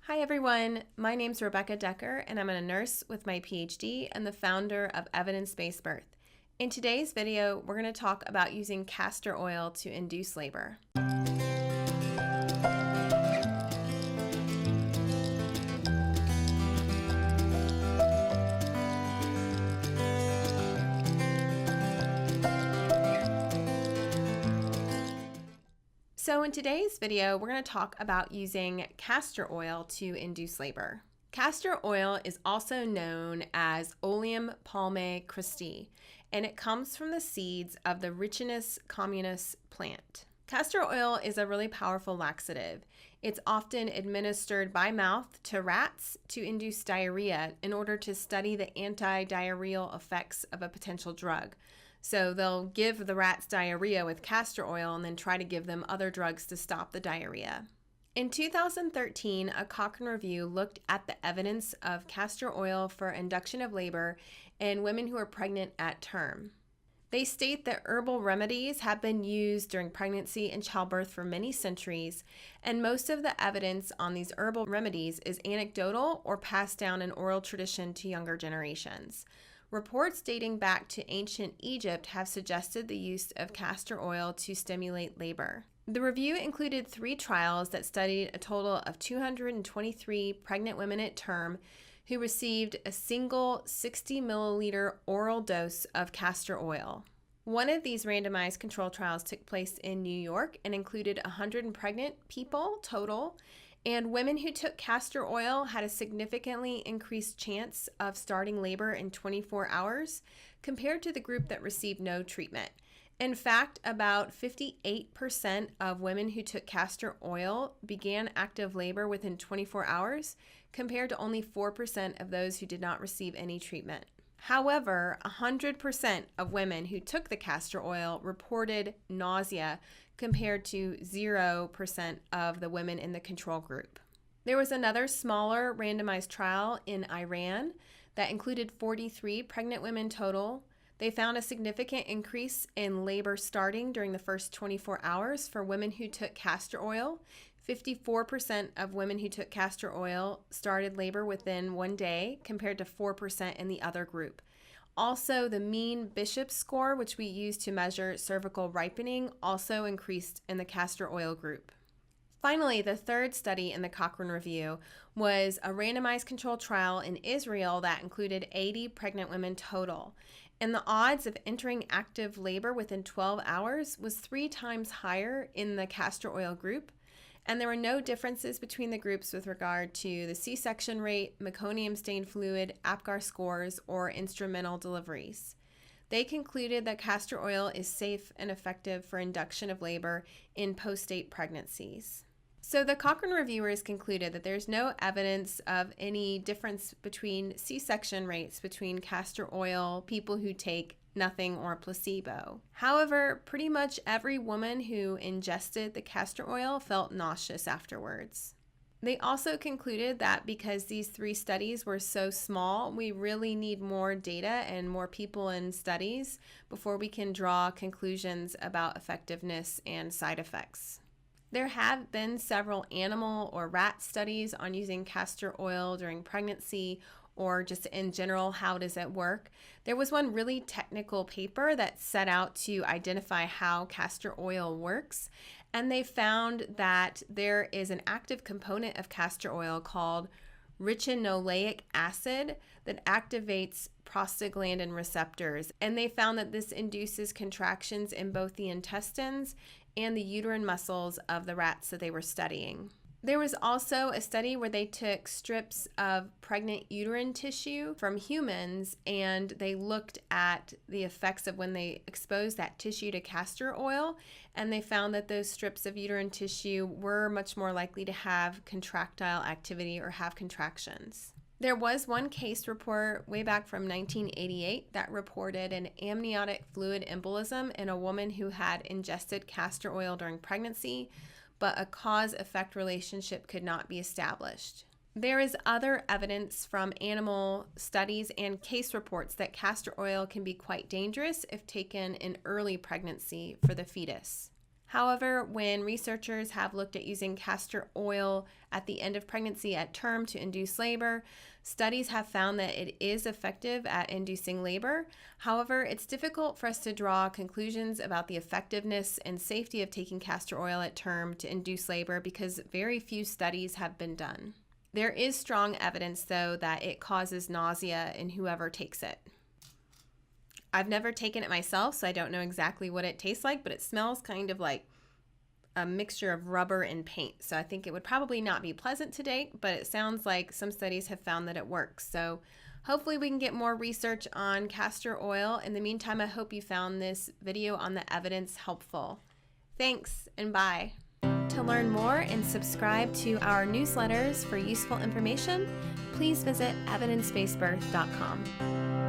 Hi everyone, my name's Rebecca Decker and I'm a nurse with my PhD and the founder of Evidence-Based Birth. In today's video, we're going to talk about using castor oil to induce labor. So in today's video, we're going to talk about using castor oil to induce labor. Castor oil is also known as Oleum palmae Christi, and it comes from the seeds of the Ricinus communis plant. Castor oil is a really powerful laxative. It's often administered by mouth to rats to induce diarrhea in order to study the anti-diarrheal effects of a potential drug. So they'll give the rats diarrhea with castor oil and then try to give them other drugs to stop the diarrhea. In 2013, a Cochrane review looked at the evidence of castor oil for induction of labor in women who are pregnant at term. They state that herbal remedies have been used during pregnancy and childbirth for many centuries, and most of the evidence on these herbal remedies is anecdotal or passed down in oral tradition to younger generations. Reports dating back to ancient Egypt have suggested the use of castor oil to stimulate labor. The review included 3 trials that studied a total of 223 pregnant women at term who received a single 60 milliliter oral dose of castor oil. One of these randomized control trials took place in New York and included 100 pregnant people total, and women who took castor oil had a significantly increased chance of starting labor in 24 hours compared to the group that received no treatment. In fact, about 58% of women who took castor oil began active labor within 24 hours, compared to only 4% of those who did not receive any treatment. However, 100% of women who took the castor oil reported nausea compared to 0% of the women in the control group. There was another smaller randomized trial in Iran that included 43 pregnant women total. They found a significant increase in labor starting during the first 24 hours for women who took castor oil. 54% of women who took castor oil started labor within 1 day compared to 4% in the other group. Also, the mean Bishop score, which we use to measure cervical ripening, also increased in the castor oil group. Finally, the third study in the Cochrane review was a randomized controlled trial in Israel that included 80 pregnant women total. And the odds of entering active labor within 12 hours was 3 times higher in the castor oil group. And there were no differences between the groups with regard to the C-section rate, meconium-stained fluid, APGAR scores, or instrumental deliveries. They concluded that castor oil is safe and effective for induction of labor in post-date pregnancies. So the Cochrane reviewers concluded that there's no evidence of any difference between C-section rates between castor oil, people who take nothing, or placebo. However, pretty much every woman who ingested the castor oil felt nauseous afterwards. They also concluded that because these 3 studies were so small, we really need more data and more people in studies before we can draw conclusions about effectiveness and side effects. There have been several animal or rat studies on using castor oil during pregnancy or just in general, how does it work? There was one really technical paper that set out to identify how castor oil works, and they found that there is an active component of castor oil called ricinoleic acid that activates prostaglandin receptors, and they found that this induces contractions in both the intestines and the uterine muscles of the rats that they were studying. There was also a study where they took strips of pregnant uterine tissue from humans and they looked at the effects of when they exposed that tissue to castor oil, and they found that those strips of uterine tissue were much more likely to have contractile activity or have contractions. There was one case report way back from 1988 that reported an amniotic fluid embolism in a woman who had ingested castor oil during pregnancy, but a cause-effect relationship could not be established. There is other evidence from animal studies and case reports that castor oil can be quite dangerous if taken in early pregnancy for the fetus. However, when researchers have looked at using castor oil at the end of pregnancy at term to induce labor, studies have found that it is effective at inducing labor. However, it's difficult for us to draw conclusions about the effectiveness and safety of taking castor oil at term to induce labor because very few studies have been done. There is strong evidence, though, that it causes nausea in whoever takes it. I've never taken it myself, so I don't know exactly what it tastes like, but it smells kind of like a mixture of rubber and paint. So I think it would probably not be pleasant to date, but it sounds like some studies have found that it works. So hopefully we can get more research on castor oil. In the meantime, I hope you found this video on the evidence helpful. Thanks and bye. To learn more and subscribe to our newsletters for useful information, please visit evidencebasebirth.com.